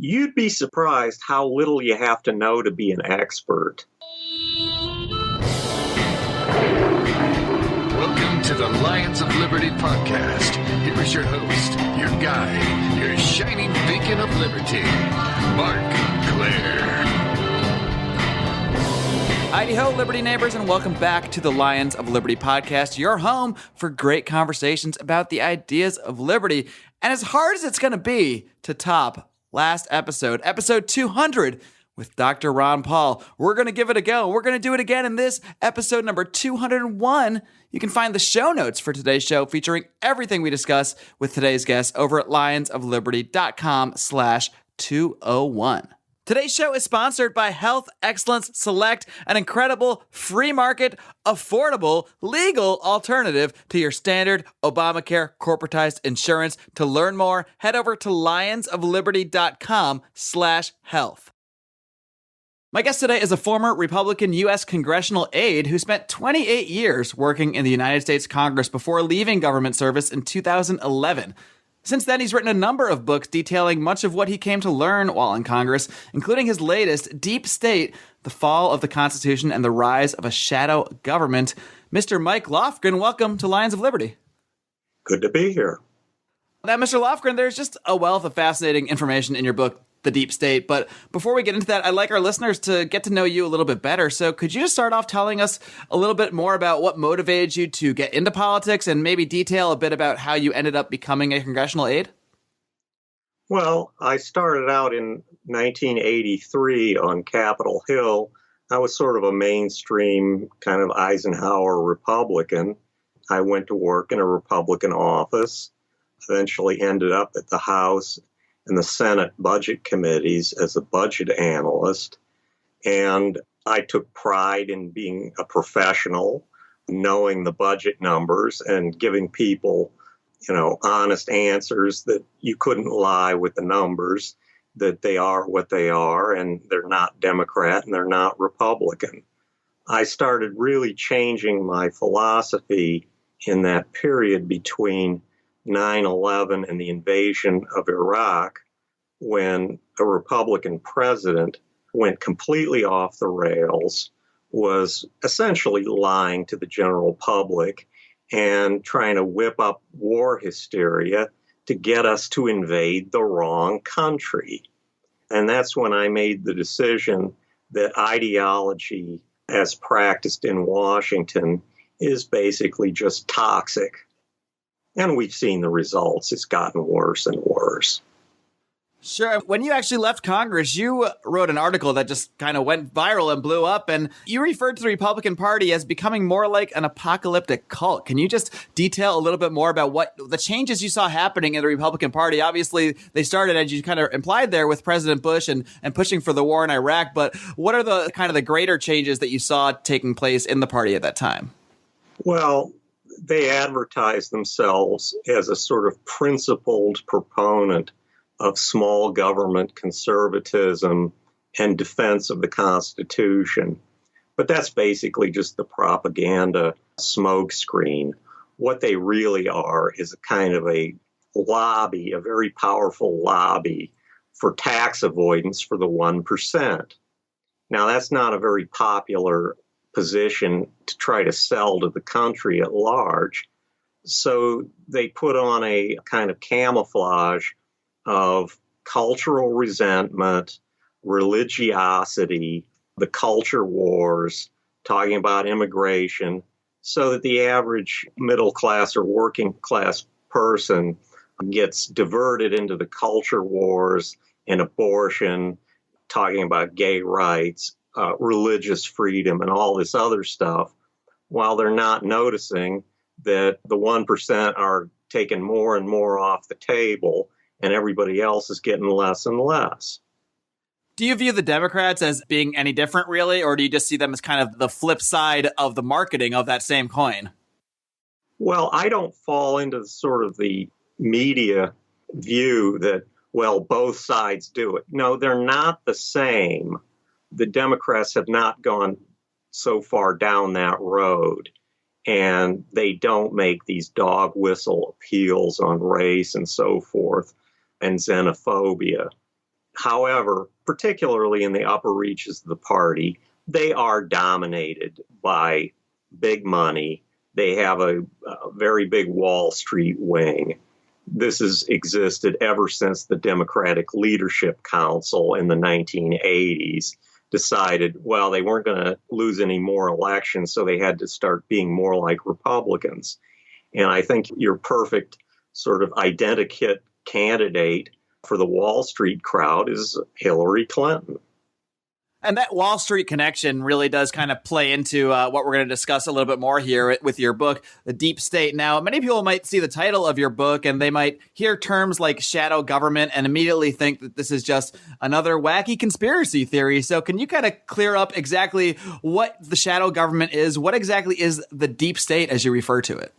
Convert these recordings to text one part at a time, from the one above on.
You'd be surprised how little you have to know to be an expert. Welcome to the Lions of Liberty podcast. Here is your host, your guide, your shining beacon of liberty, Marc Clair. Hi-ho, Liberty neighbors, and welcome back to the Lions of Liberty podcast, your home for great conversations about the ideas of liberty. And as hard as it's going to be to top last episode, episode 200 with Dr. Ron Paul, we're going to give it a go. We're going to do it again in this episode number 201. You can find the show notes for today's show featuring everything we discuss with today's guest over at lionsofliberty.com/201. Today's show is sponsored by Health Excellence Select, an incredible free market, affordable, legal alternative to your standard Obamacare corporatized insurance. To learn more, head over to lionsofliberty.com/health. My guest today is a former Republican U.S. Congressional aide who spent 28 years working in the United States Congress before leaving government service in 2011. Since then, he's written a number of books detailing much of what he came to learn while in Congress, including his latest, Deep State, The Fall of the Constitution and the Rise of a Shadow Government. Mr. Mike Lofgren, welcome to Lions of Liberty. Good to be here. Now, Mr. Lofgren, there's just a wealth of fascinating information in your book, The Deep State. But before we get into that, I'd like our listeners to get to know you a little bit better. So could you just start off telling us a little bit more about what motivated you to get into politics and maybe detail a bit about how you ended up becoming a congressional aide? Well, I started out in 1983 on Capitol Hill. I was sort of a mainstream kind of Eisenhower Republican. I went to work in a Republican office, eventually ended up at the House in the Senate budget committees as a budget analyst. And I took pride in being a professional, knowing the budget numbers and giving people, honest answers that you couldn't lie with the numbers, that they are what they are, and they're not Democrat and they're not Republican. I started really changing my philosophy in that period between 9/11 and the invasion of Iraq, when a Republican president went completely off the rails, was essentially lying to the general public and trying to whip up war hysteria to get us to invade the wrong country. And that's when I made the decision that ideology as practiced in Washington is basically just toxic. And we've seen the results. It's gotten worse and worse. Sure. When you actually left Congress, you wrote an article that just kind of went viral and blew up, and you referred to the Republican Party as becoming more like an apocalyptic cult. Can you just detail a little bit more about what the changes you saw happening in the Republican Party? Obviously, they started, as you kind of implied there, with President Bush and pushing for the war in Iraq, but what are the kind of the greater changes that you saw taking place in the party at that time? Well, they advertised themselves as a sort of principled proponent of small government conservatism and defense of the Constitution. But that's basically just the propaganda smokescreen. What they really are is a kind of a lobby, a very powerful lobby for tax avoidance for the 1%. Now, that's not a very popular position to try to sell to the country at large. So they put on a kind of camouflage of cultural resentment, religiosity, the culture wars, talking about immigration, so that the average middle class or working class person gets diverted into the culture wars and abortion, talking about gay rights, religious freedom, and all this other stuff, while they're not noticing that the 1% are taking more and more off the table and everybody else is getting less and less. Do you view the Democrats as being any different, really, or do you just see them as kind of the flip side of the marketing of that same coin? Well, I don't fall into sort of the media view that, well, both sides do it. No, they're not the same. The Democrats have not gone so far down that road, and they don't make these dog whistle appeals on race and so forth and xenophobia. However, particularly in the upper reaches of the party, they are dominated by big money. They have a very big Wall Street wing. This has existed ever since the Democratic Leadership Council in the 1980s decided, well, they weren't going to lose any more elections, so they had to start being more like Republicans. And I think your perfect sort of identikit candidate for the Wall Street crowd is Hillary Clinton. And that Wall Street connection really does kind of play into what we're going to discuss a little bit more here with your book, The Deep State. Now, many people might see the title of your book and they might hear terms like shadow government and immediately think that this is just another wacky conspiracy theory. So can you kind of clear up exactly what the shadow government is? What exactly is the deep state as you refer to it?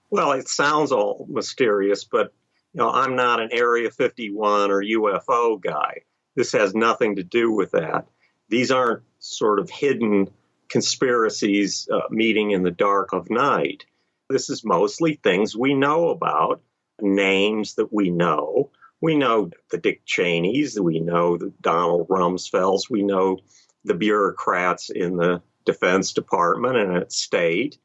Well, it sounds all mysterious, but I'm not an Area 51 or UFO guy. This has nothing to do with that. These aren't sort of hidden conspiracies meeting in the dark of night. This is mostly things we know about, names that we know. We know the Dick Cheneys, we know the Donald Rumsfelds, we know the bureaucrats in the Defense Department and at State.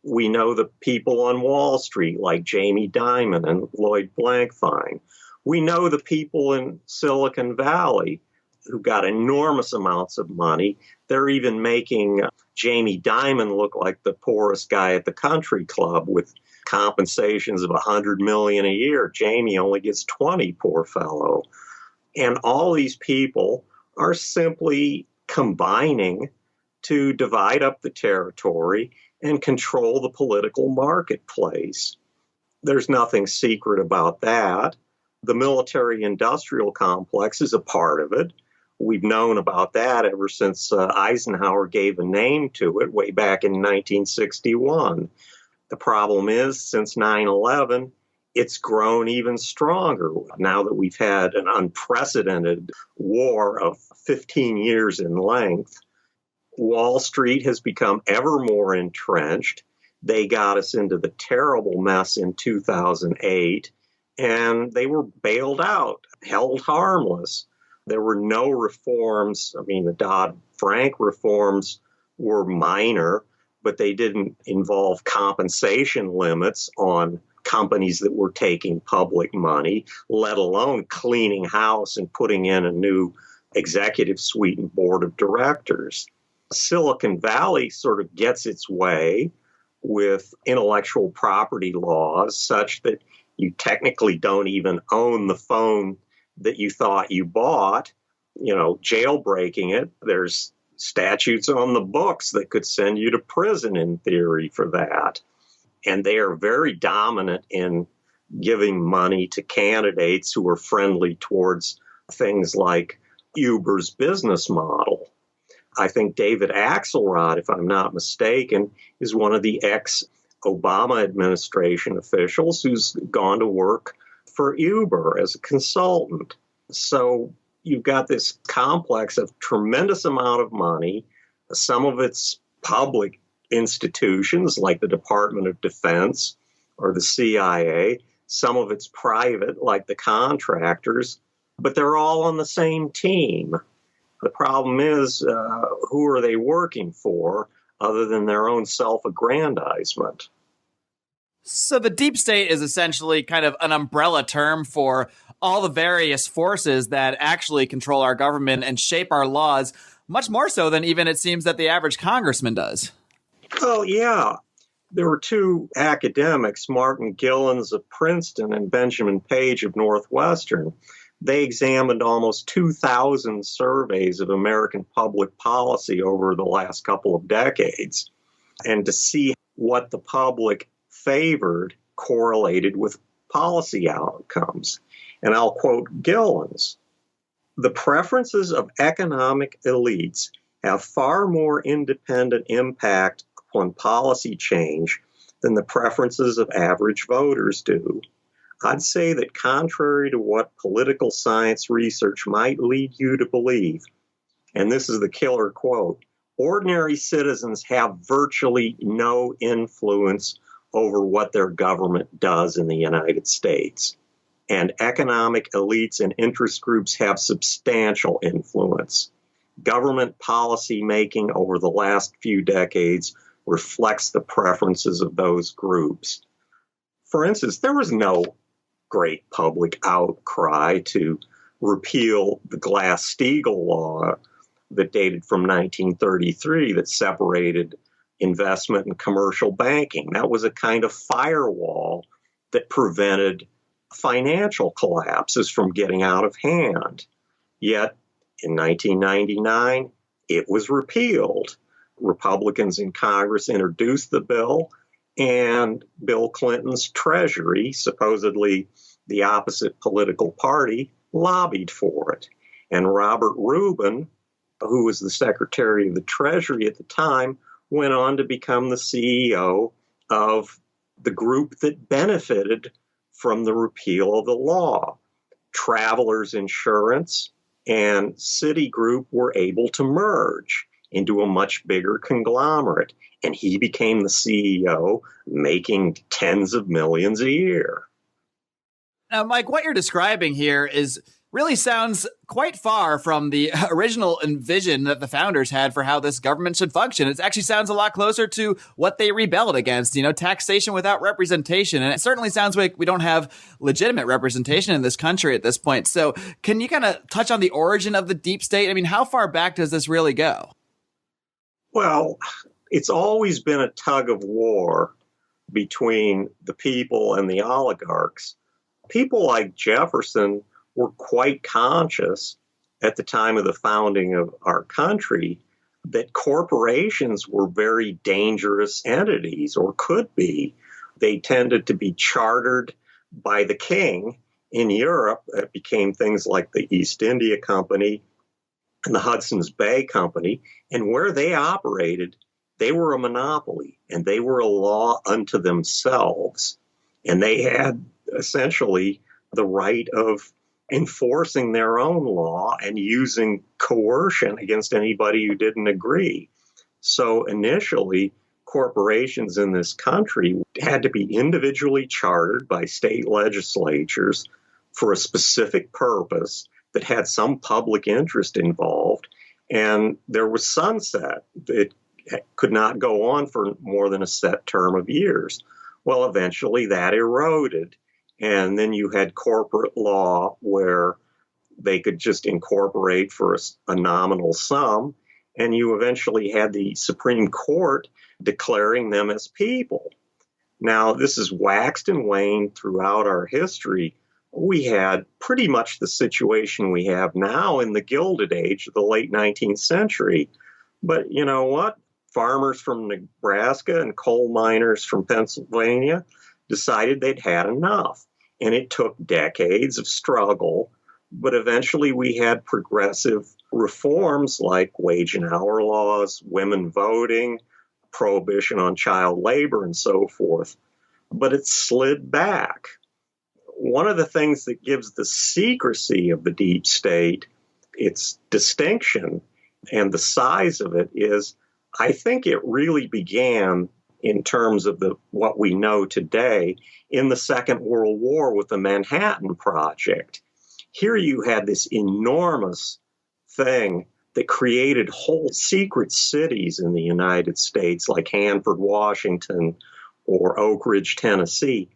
We know the people on Wall Street like Jamie Dimon and Lloyd Blankfein. We know the people in Silicon Valley who got enormous amounts of money. They're even making Jamie Dimon look like the poorest guy at the country club with compensations of $100 million a year. Jamie only gets 20, poor fellow. And all these people are simply combining to divide up the territory and control the political marketplace. There's nothing secret about that. The military-industrial complex is a part of it. We've known about that ever since Eisenhower gave a name to it way back in 1961. The problem is, since 9/11, it's grown even stronger now that we've had an unprecedented war of 15 years in length. Wall Street has become ever more entrenched. They got us into the terrible mess in 2008. And they were bailed out, held harmless. There were no reforms. I mean, the Dodd-Frank reforms were minor, but they didn't involve compensation limits on companies that were taking public money, let alone cleaning house and putting in a new executive suite and board of directors. Silicon Valley sort of gets its way with intellectual property laws such that you technically don't even own the phone that you thought you bought, jailbreaking it. There's statutes on the books that could send you to prison in theory for that. And they are very dominant in giving money to candidates who are friendly towards things like Uber's business model. I think David Axelrod, if I'm not mistaken, is one of the ex-Obama administration officials who's gone to work for Uber as a consultant. So you've got this complex of tremendous amount of money. Some of it's public institutions like the Department of Defense or the CIA. Some of it's private like the contractors, but they're all on the same team. The problem is, who are they working for other than their own self-aggrandizement? So the deep state is essentially kind of an umbrella term for all the various forces that actually control our government and shape our laws, much more so than even it seems that the average congressman does. Well, yeah. There were two academics, Martin Gillens of Princeton and Benjamin Page of Northwestern. They examined almost 2,000 surveys of American public policy over the last couple of decades, and to see what the public favored correlated with policy outcomes. And I'll quote Gillens: "The preferences of economic elites have far more independent impact on policy change than the preferences of average voters do. I'd say that contrary to what political science research might lead you to believe," and this is the killer quote, "ordinary citizens have virtually no influence over what their government does in the United States." and economic elites and interest groups have substantial influence. Government policy making over the last few decades reflects the preferences of those groups. For instance, there was no great public outcry to repeal the Glass-Steagall law that dated from 1933 that separated investment and commercial banking. That was a kind of firewall that prevented financial collapses from getting out of hand. Yet, in 1999, it was repealed. Republicans in Congress introduced the bill, and Bill Clinton's Treasury, supposedly the opposite political party, lobbied for it. And Robert Rubin, who was the Secretary of the Treasury at the time, went on to become the CEO of the group that benefited from the repeal of the law. Travelers Insurance and Citigroup were able to merge into a much bigger conglomerate, and he became the CEO, making tens of millions a year. Now, Mike, what you're describing here really sounds quite far from the original vision that the founders had for how this government should function. It actually sounds a lot closer to what they rebelled against, taxation without representation. And it certainly sounds like we don't have legitimate representation in this country at this point. So can you kind of touch on the origin of the deep state? I mean, how far back does this really go? Well, it's always been a tug of war between the people and the oligarchs. People like Jefferson were quite conscious at the time of the founding of our country that corporations were very dangerous entities, or could be. They tended to be chartered by the king. In Europe, it became things like the East India Company and the Hudson's Bay Company. And where they operated, they were a monopoly, and they were a law unto themselves. And they had essentially the right of enforcing their own law and using coercion against anybody who didn't agree. So initially, corporations in this country had to be individually chartered by state legislatures for a specific purpose that had some public interest involved. And there was sunset. It could not go on for more than a set term of years. Well, eventually that eroded. And then you had corporate law where they could just incorporate for a nominal sum. And you eventually had the Supreme Court declaring them as people. Now, this has waxed and waned throughout our history. We had pretty much the situation we have now in the Gilded Age of the late 19th century. But you know what? Farmers from Nebraska and coal miners from Pennsylvania decided they'd had enough. And it took decades of struggle, but eventually we had progressive reforms like wage and hour laws, women voting, prohibition on child labor, and so forth. But it slid back. One of the things that gives the secrecy of the deep state its distinction and the size of it is, I think it really began in terms of what we know today in the Second World War with the Manhattan Project. Here you had this enormous thing that created whole secret cities in the United States, like Hanford, Washington, or Oak Ridge, Tennessee.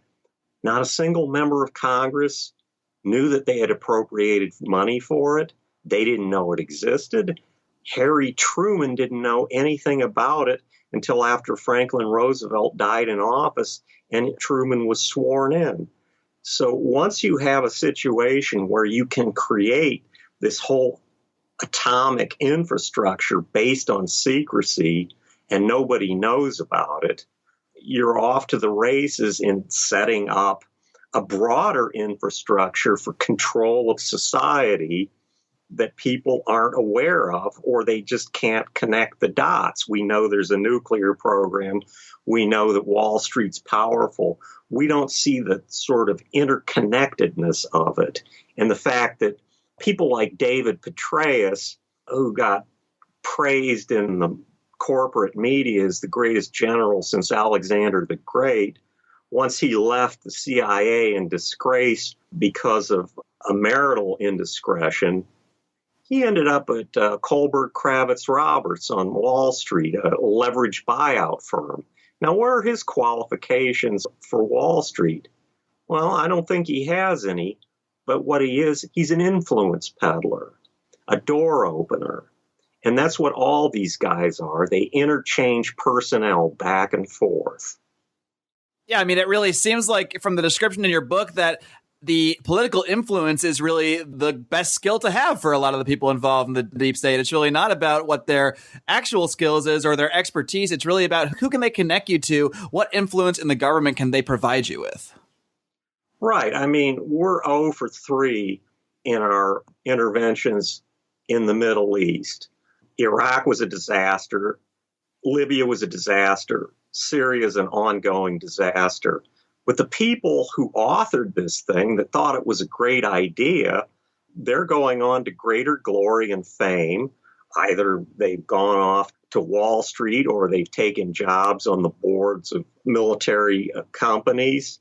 Not a single member of Congress knew that they had appropriated money for it. They didn't know it existed. Harry Truman didn't know anything about it until after Franklin Roosevelt died in office and Truman was sworn in. So once you have a situation where you can create this whole atomic infrastructure based on secrecy and nobody knows about it, you're off to the races in setting up a broader infrastructure for control of society that people aren't aware of, or they just can't connect the dots. We know there's a nuclear program. We know that Wall Street's powerful. We don't see the sort of interconnectedness of it. And the fact that people like David Petraeus, who got praised in the corporate media as the greatest general since Alexander the Great, once he left the CIA in disgrace because of a marital indiscretion, he ended up at Kohlberg Kravitz Roberts on Wall Street, a leveraged buyout firm. Now, what are his qualifications for Wall Street? Well, I don't think he has any, but what he is, he's an influence peddler, a door opener. And that's what all these guys are. They interchange personnel back and forth. Yeah, I mean, it really seems like from the description in your book that the political influence is really the best skill to have for a lot of the people involved in the deep state. It's really not about what their actual skills is or their expertise. It's really about who can they connect you to, what influence in the government can they provide you with. Right. I mean, we're 0 for 3 in our interventions in the Middle East. Iraq was a disaster. Libya was a disaster. Syria is an ongoing disaster. But the people who authored this thing that thought it was a great idea, they're going on to greater glory and fame. Either they've gone off to Wall Street or they've taken jobs on the boards of military companies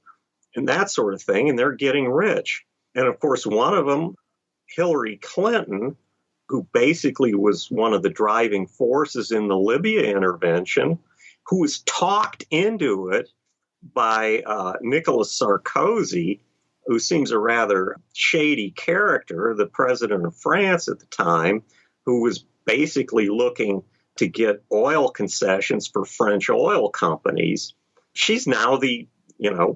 and that sort of thing, and they're getting rich. And of course, one of them, Hillary Clinton, who basically was one of the driving forces in the Libya intervention, who was talked into it by Nicolas Sarkozy, who seems a rather shady character, the president of France at the time, who was basically looking to get oil concessions for French oil companies. She's now the,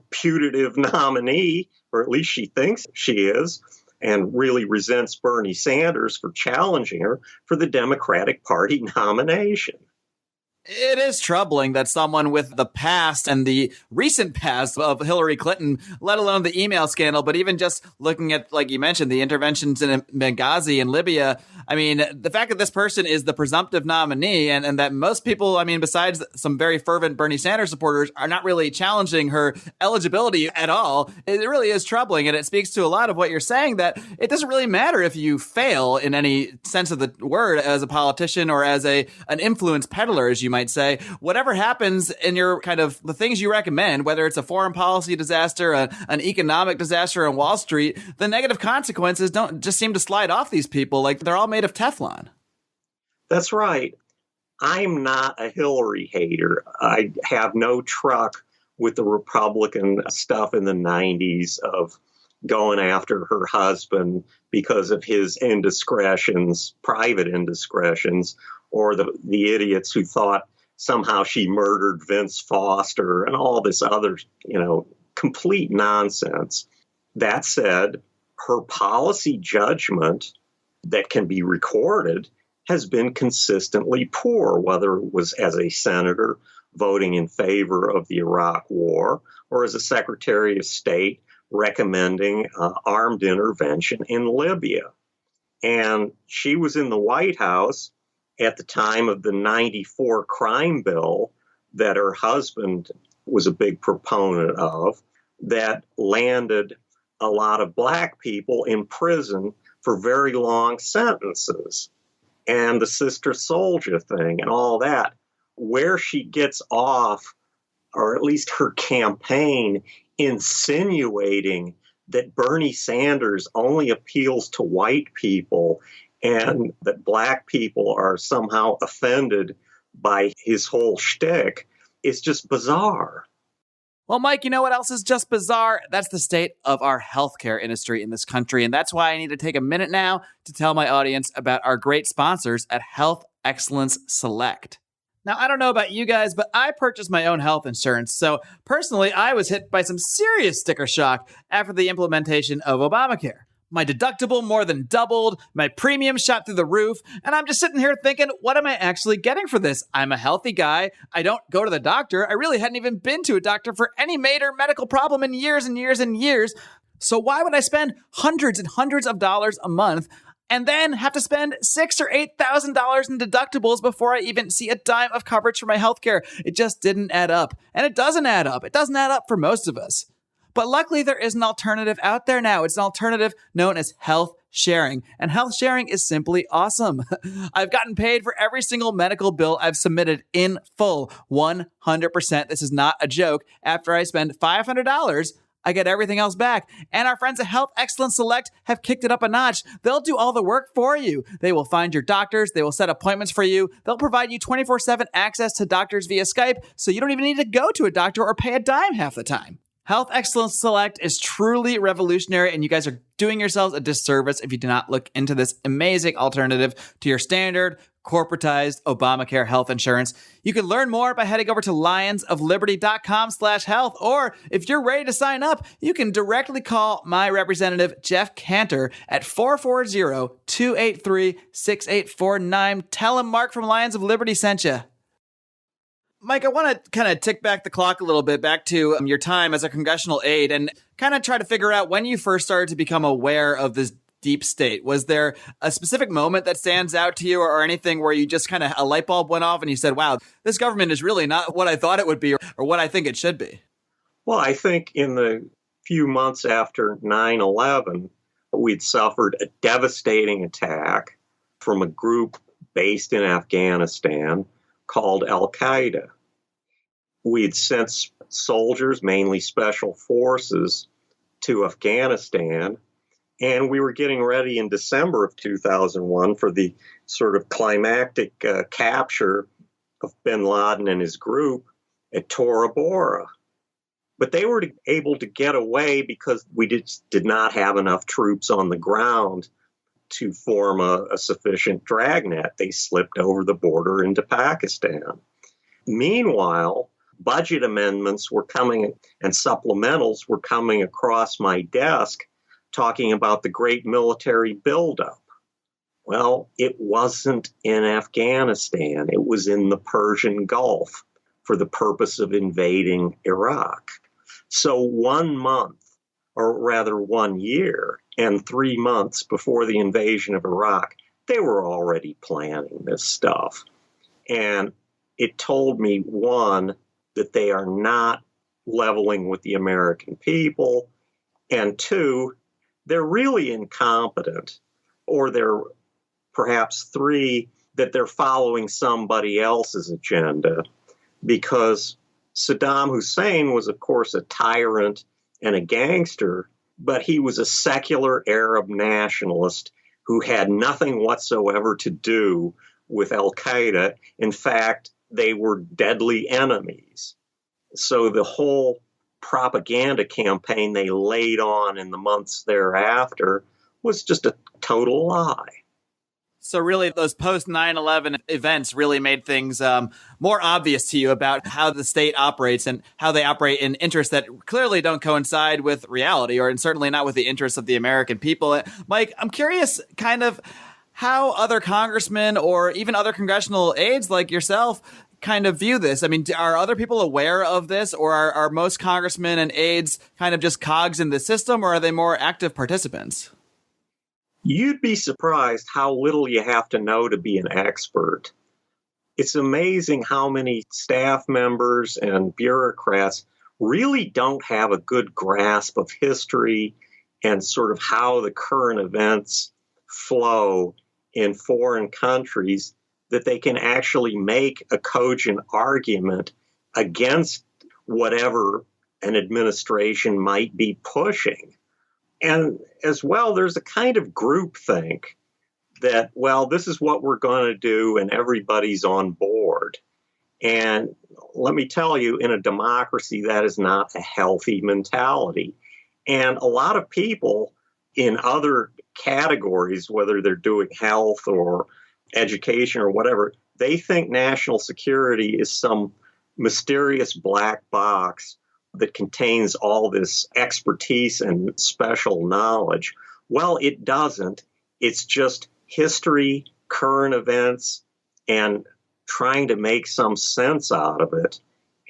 putative nominee, or at least she thinks she is, and really resents Bernie Sanders for challenging her for the Democratic Party nomination. It is troubling that someone with the past and the recent past of Hillary Clinton, let alone the email scandal, but even just looking at, like you mentioned, the interventions in Benghazi and Libya, I mean, the fact that this person is the presumptive nominee and that most people, I mean, besides some very fervent Bernie Sanders supporters, are not really challenging her eligibility at all, it really is troubling. And it speaks to a lot of what you're saying, that it doesn't really matter if you fail in any sense of the word as a politician or as an influence peddler, as you might say. Whatever happens in your kind of the things you recommend, whether it's a foreign policy disaster, an economic disaster on Wall Street, the negative consequences don't just seem to slide off these people like they're all made of Teflon. That's right. I'm not a Hillary hater. I have no truck with the Republican stuff in the 90s of going after her husband because of his indiscretions, private indiscretions, or the idiots who thought somehow she murdered Vince Foster and all this other, complete nonsense. That said, her policy judgment that can be recorded has been consistently poor, whether it was as a senator voting in favor of the Iraq War or as a Secretary of State recommending armed intervention in Libya. And she was in the White House at the time of the 94 crime bill that her husband was a big proponent of, that landed a lot of Black people in prison for very long sentences. And the Sister Soldier thing and all that, where she gets off, or at least her campaign, insinuating that Bernie Sanders only appeals to white people and that Black people are somehow offended by his whole shtick, is just bizarre. Well, Mike, you know what else is just bizarre? That's the state of our healthcare industry in this country. And that's why I need to take a minute now to tell my audience about our great sponsors at Health Excellence Select. Now, I don't know about you guys, but I purchased my own health insurance. So personally, I was hit by some serious sticker shock after the implementation of Obamacare. My deductible more than doubled, my premium shot through the roof, and I'm just sitting here thinking, what am I actually getting for this? I'm a healthy guy. I don't go to the doctor. I really hadn't even been to a doctor for any major medical problem in years and years and years. So why would I spend hundreds and hundreds of dollars a month and then have to spend $6,000 or $8,000 in deductibles before I even see a dime of coverage for my healthcare? It just didn't add up. And it doesn't add up. It doesn't add up for most of us. But luckily, there is an alternative out there now. It's an alternative known as Health sharing. And health sharing is simply awesome. I've gotten paid for every single medical bill I've submitted in full, 100%. This is not a joke. After I spend $500, I get everything else back. And our friends at Health Excellence Select have kicked it up a notch. They'll do all the work for you. They will find your doctors. They will set appointments for you. They'll provide you 24/7 access to doctors via Skype, so you don't even need to go to a doctor or pay a dime half the time. Health Excellence Select is truly revolutionary, and you guys are doing yourselves a disservice if you do not look into this amazing alternative to your standard corporatized Obamacare health insurance. You can learn more by heading over to lionsofliberty.com/health, or if you're ready to sign up, you can directly call my representative, Jeff Cantor, at 440-283-6849. Tell him Mark from Lions of Liberty sent you. Mike, I want to kind of tick back the clock a little bit, back to your time as a congressional aide, and kind of try to figure out when you first started to become aware of this deep state. Was there a specific moment that stands out to you, or anything where you just kind of, a light bulb went off and you said, wow, this government is really not what I thought it would be, or what I think it should be? Well, I think in the few months after 9/11, we'd suffered a devastating attack from a group based in Afghanistan called Al-Qaeda. We'd sent soldiers, mainly special forces, to Afghanistan, and we were getting ready in December of 2001 for the sort of climactic capture of bin Laden and his group at Tora Bora. But they were able to get away because we did not have enough troops on the ground to form a sufficient dragnet. They slipped over the border into Pakistan. Meanwhile, budget amendments were coming and supplementals were coming across my desk talking about the great military buildup. Well, it wasn't in Afghanistan. It was in the Persian Gulf for the purpose of invading Iraq. So 1 month, or rather 1 year, and 3 months before the invasion of Iraq, they were already planning this stuff. And it told me, one, that they are not leveling with the American people, and two, they're really incompetent, or they're perhaps three, that they're following somebody else's agenda, because Saddam Hussein was, of course, a tyrant and a gangster, but he was a secular Arab nationalist who had nothing whatsoever to do with Al-Qaeda. In fact, they were deadly enemies. So the whole propaganda campaign they laid on in the months thereafter was just a total lie. So really, those post 9/11 events really made things more obvious to you about how the state operates and how they operate in interests that clearly don't coincide with reality, or certainly not with the interests of the American people. Mike, I'm curious kind of how other congressmen or even other congressional aides like yourself kind of view this. I mean, are other people aware of this, or are most congressmen and aides kind of just cogs in the system, or are they more active participants? You'd be surprised how little you have to know to be an expert. It's amazing how many staff members and bureaucrats really don't have a good grasp of history and sort of how the current events flow in foreign countries, that they can actually make a cogent argument against whatever an administration might be pushing. And as well, there's a kind of groupthink that, well, this is what we're going to do and everybody's on board. And let me tell you, in a democracy, that is not a healthy mentality. And a lot of people in other categories, whether they're doing health or education or whatever, they think national security is some mysterious black box that contains all this expertise and special knowledge. Well, it doesn't. It's just history, current events, and trying to make some sense out of it.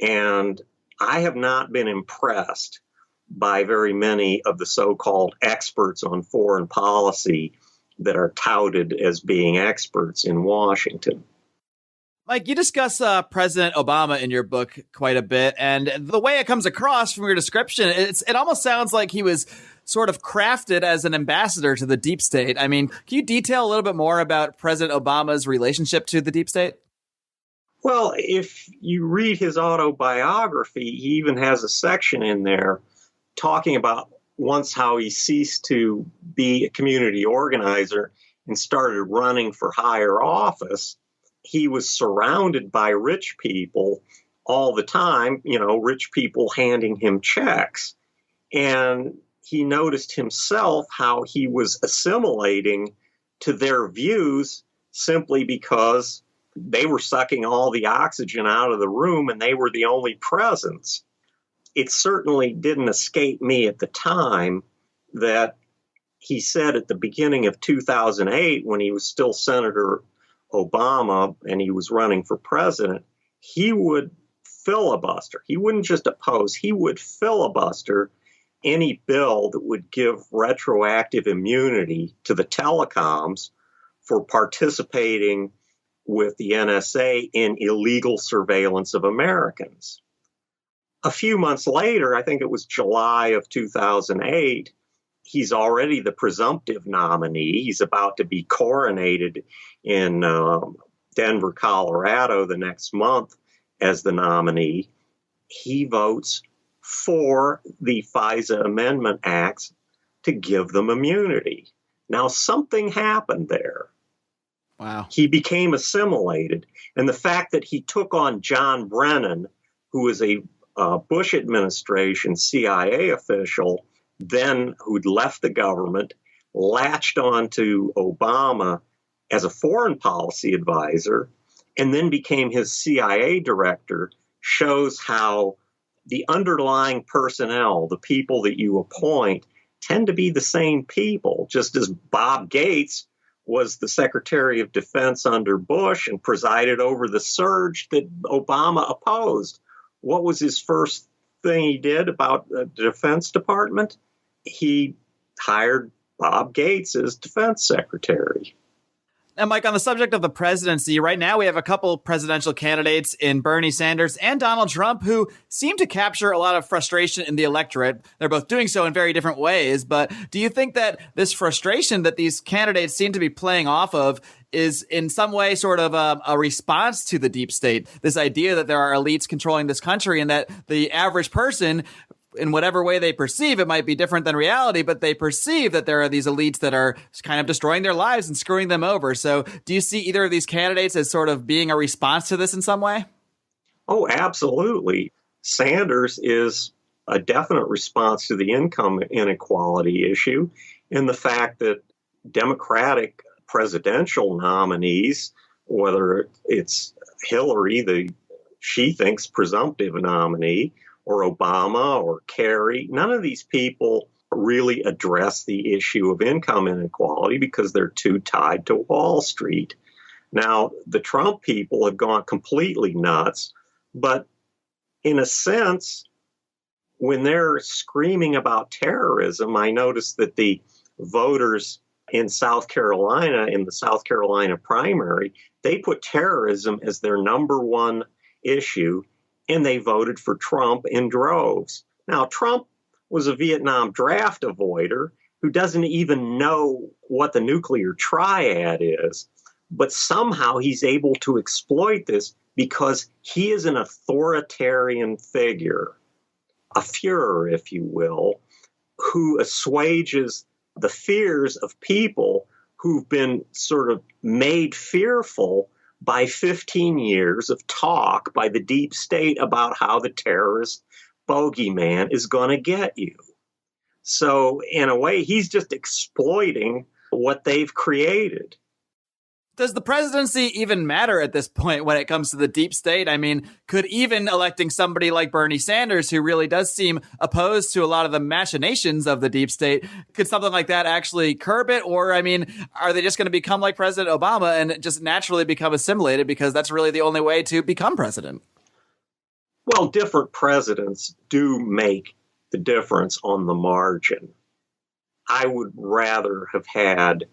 And I have not been impressed by very many of the so-called experts on foreign policy that are touted as being experts in Washington. Mike, you discuss President Obama in your book quite a bit, and the way it comes across from your description, it almost sounds like he was sort of crafted as an ambassador to the deep state. I mean, can you detail a little bit more about President Obama's relationship to the deep state? Well, if you read his autobiography, he even has a section in there talking about once how he ceased to be a community organizer and started running for higher office. He was surrounded by rich people all the time, rich people handing him checks. And he noticed himself how he was assimilating to their views simply because they were sucking all the oxygen out of the room and they were the only presence. It certainly didn't escape me at the time that he said at the beginning of 2008, when he was still Senator Obama and he was running for president, he would filibuster. He wouldn't just oppose, he would filibuster any bill that would give retroactive immunity to the telecoms for participating with the NSA in illegal surveillance of Americans. A few months later, I think it was July of 2008, he's already the presumptive nominee. He's about to be coronated in Denver, Colorado the next month as the nominee. He votes for the FISA Amendment Acts to give them immunity. Now, something happened there. Wow. He became assimilated. And the fact that he took on John Brennan, who was a Bush administration CIA official, then who'd left the government, latched on to Obama as a foreign policy advisor, and then became his CIA director, shows how the underlying personnel, the people that you appoint, tend to be the same people, just as Bob Gates was the Secretary of Defense under Bush and presided over the surge that Obama opposed. What was his first thing he did about the Defense Department? He hired Bob Gates as Defense Secretary. And Mike, on the subject of the presidency, right now we have a couple presidential candidates in Bernie Sanders and Donald Trump who seem to capture a lot of frustration in the electorate. They're both doing so in very different ways. But do you think that this frustration that these candidates seem to be playing off of is in some way sort of a response to the deep state, this idea that there are elites controlling this country and that the average person, in whatever way they perceive, it might be different than reality, but they perceive that there are these elites that are kind of destroying their lives and screwing them over. So do you see either of these candidates as sort of being a response to this in some way? Oh, absolutely. Sanders is a definite response to the income inequality issue and the fact that Democratic presidential nominees, whether it's Hillary, she thinks presumptive nominee, or Obama or Kerry, none of these people really address the issue of income inequality because they're too tied to Wall Street. Now, the Trump people have gone completely nuts, but in a sense, when they're screaming about terrorism, I noticed that the voters in South Carolina, in the South Carolina primary, they put terrorism as their number one issue, and they voted for Trump in droves. Now, Trump was a Vietnam draft avoider who doesn't even know what the nuclear triad is, but somehow he's able to exploit this because he is an authoritarian figure, a Führer, if you will, who assuages the fears of people who've been sort of made fearful by 15 years of talk by the deep state about how the terrorist bogeyman is going to get you. So in a way, he's just exploiting what they've created. Does the presidency even matter at this point when it comes to the deep state? I mean, could even electing somebody like Bernie Sanders, who really does seem opposed to a lot of the machinations of the deep state, could something like that actually curb it? Or, I mean, are they just going to become like President Obama and just naturally become assimilated because that's really the only way to become president? Well, different presidents do make the difference on the margin. I would rather have had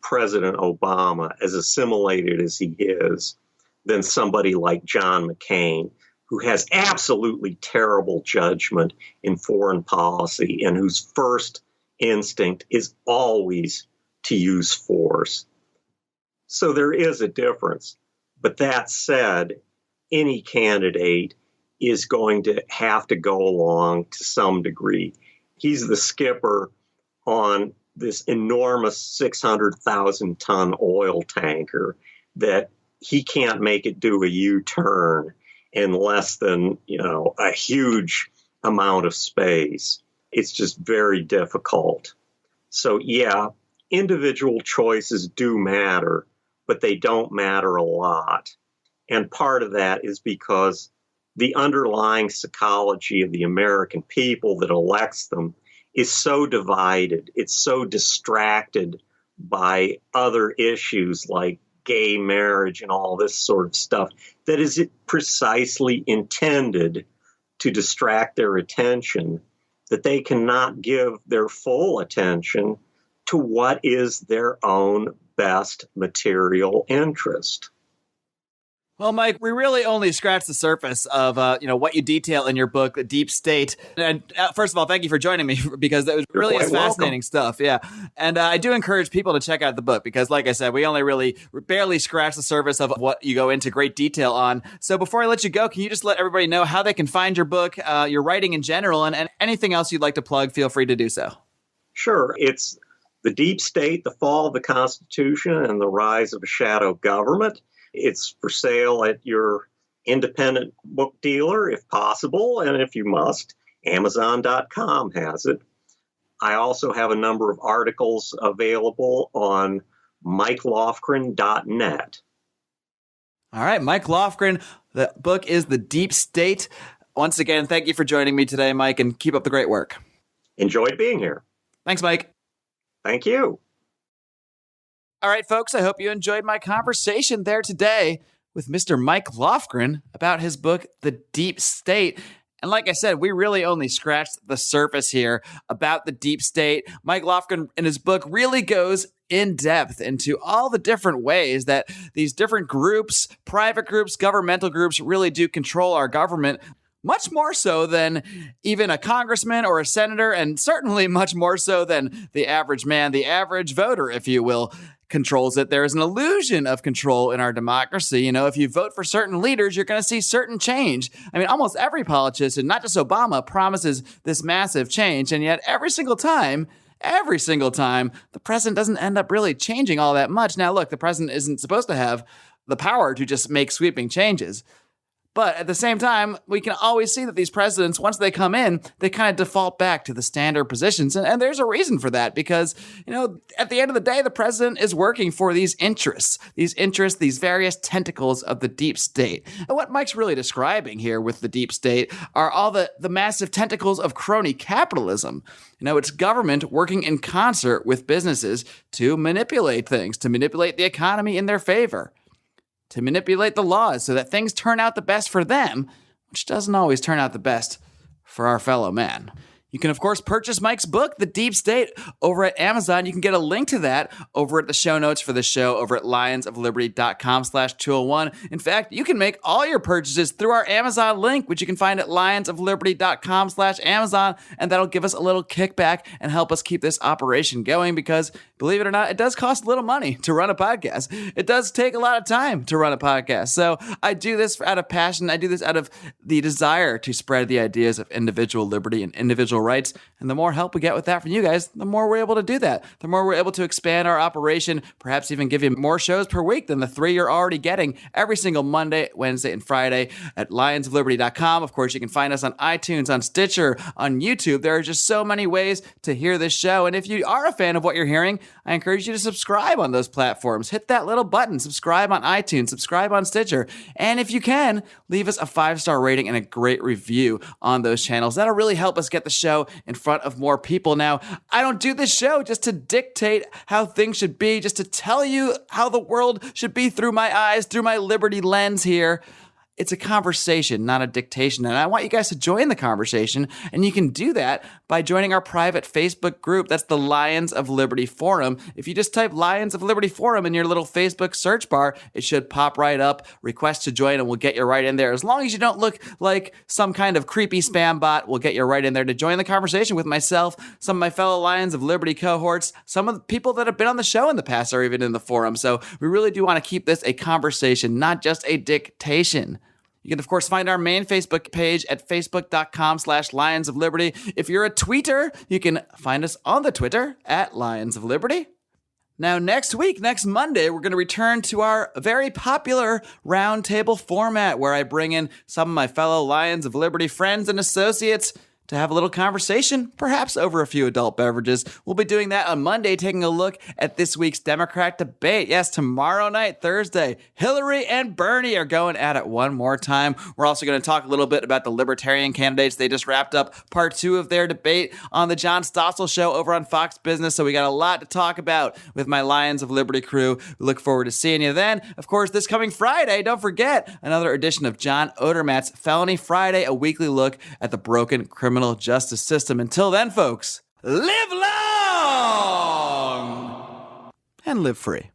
President Obama, as assimilated as he is, than somebody like John McCain, who has absolutely terrible judgment in foreign policy and whose first instinct is always to use force. So there is a difference. But that said, any candidate is going to have to go along to some degree. He's the skipper on this enormous 600,000 ton oil tanker that he can't make it do a U-turn in less than, a huge amount of space. It's just very difficult. So yeah, individual choices do matter, but they don't matter a lot. And part of that is because the underlying psychology of the American people that elects them is so divided. It's so distracted by other issues like gay marriage and all this sort of stuff that is precisely intended to distract their attention, that they cannot give their full attention to what is their own best material interest. Well, Mike, we really only scratched the surface of, what you detail in your book, The Deep State. And first of all, thank you for joining me because that was really fascinating stuff. Yeah. And I do encourage people to check out the book because, like I said, we only really barely scratched the surface of what you go into great detail on. So before I let you go, can you just let everybody know how they can find your book, your writing in general, and anything else you'd like to plug? Feel free to do so. Sure. It's The Deep State, The Fall of the Constitution, and the Rise of a Shadow Government. It's for sale at your independent book dealer, if possible, and if you must, Amazon.com has it. I also have a number of articles available on MikeLofgren.net. All right, Mike Lofgren. The book is The Deep State. Once again, thank you for joining me today, Mike, and keep up the great work. Enjoyed being here. Thanks, Mike. Thank you. All right, folks, I hope you enjoyed my conversation there today with Mr. Mike Lofgren about his book, The Deep State. And like I said, we really only scratched the surface here about the deep state. Mike Lofgren in his book really goes in depth into all the different ways that these different groups, private groups, governmental groups really do control our government. Much more so than even a congressman or a senator, and certainly much more so than the average man, the average voter, if you will, controls it. There is an illusion of control in our democracy. If you vote for certain leaders, you're going to see certain change. I mean, almost every politician, not just Obama, promises this massive change, and yet every single time, the president doesn't end up really changing all that much. Now, look, the president isn't supposed to have the power to just make sweeping changes. But at the same time, we can always see that these presidents, once they come in, they kind of default back to the standard positions. And there's a reason for that because, at the end of the day, the president is working for these interests, these various tentacles of the deep state. And what Mike's really describing here with the deep state are all the massive tentacles of crony capitalism. It's government working in concert with businesses to manipulate things, to manipulate the economy in their favor, to manipulate the laws so that things turn out the best for them, which doesn't always turn out the best for our fellow man. You can, of course, purchase Mike's book, The Deep State, over at Amazon. You can get a link to that over at the show notes for the show over at lionsofliberty.com/201. In fact, you can make all your purchases through our Amazon link, which you can find at lionsofliberty.com/Amazon, and that'll give us a little kickback and help us keep this operation going because, believe it or not, it does cost a little money to run a podcast. It does take a lot of time to run a podcast. So I do this out of passion. I do this out of the desire to spread the ideas of individual liberty and individual rights. And the more help we get with that from you guys, the more we're able to do that. The more we're able to expand our operation, perhaps even give you more shows per week than the 3 you're already getting every single Monday, Wednesday, and Friday at lionsofliberty.com. Of course, you can find us on iTunes, on Stitcher, on YouTube. There are just so many ways to hear this show. And if you are a fan of what you're hearing, I encourage you to subscribe on those platforms. Hit that little button, subscribe on iTunes, subscribe on Stitcher. And if you can, leave us a 5-star rating and a great review on those channels. That'll really help us get the show in front of more people. Now, I don't do this show just to dictate how things should be, just to tell you how the world should be through my eyes, through my liberty lens here. It's a conversation, not a dictation. And I want you guys to join the conversation. And you can do that by joining our private Facebook group. That's the Lions of Liberty Forum. If you just type Lions of Liberty Forum in your little Facebook search bar, it should pop right up. Request to join and we'll get you right in there. As long as you don't look like some kind of creepy spam bot, we'll get you right in there to join the conversation with myself, some of my fellow Lions of Liberty cohorts, some of the people that have been on the show in the past are even in the forum. So we really do want to keep this a conversation, not just a dictation. You can, of course, find our main Facebook page at facebook.com/Lions of Liberty. If you're a tweeter, you can find us on the Twitter at Lions of Liberty. Now, next week, next Monday, we're going to return to our very popular roundtable format where I bring in some of my fellow Lions of Liberty friends and associates to have a little conversation, perhaps over a few adult beverages. We'll be doing that on Monday, taking a look at this week's Democrat debate. Yes, tomorrow night, Thursday, Hillary and Bernie are going at it one more time. We're also going to talk a little bit about the Libertarian candidates. They just wrapped up part 2 of their debate on the John Stossel show over on Fox Business, so we got a lot to talk about with my Lions of Liberty crew. We look forward to seeing you then. Of course, this coming Friday, don't forget, another edition of John Odermatt's Felony Friday, a weekly look at the broken criminal justice system. Until then, folks, live long and live free.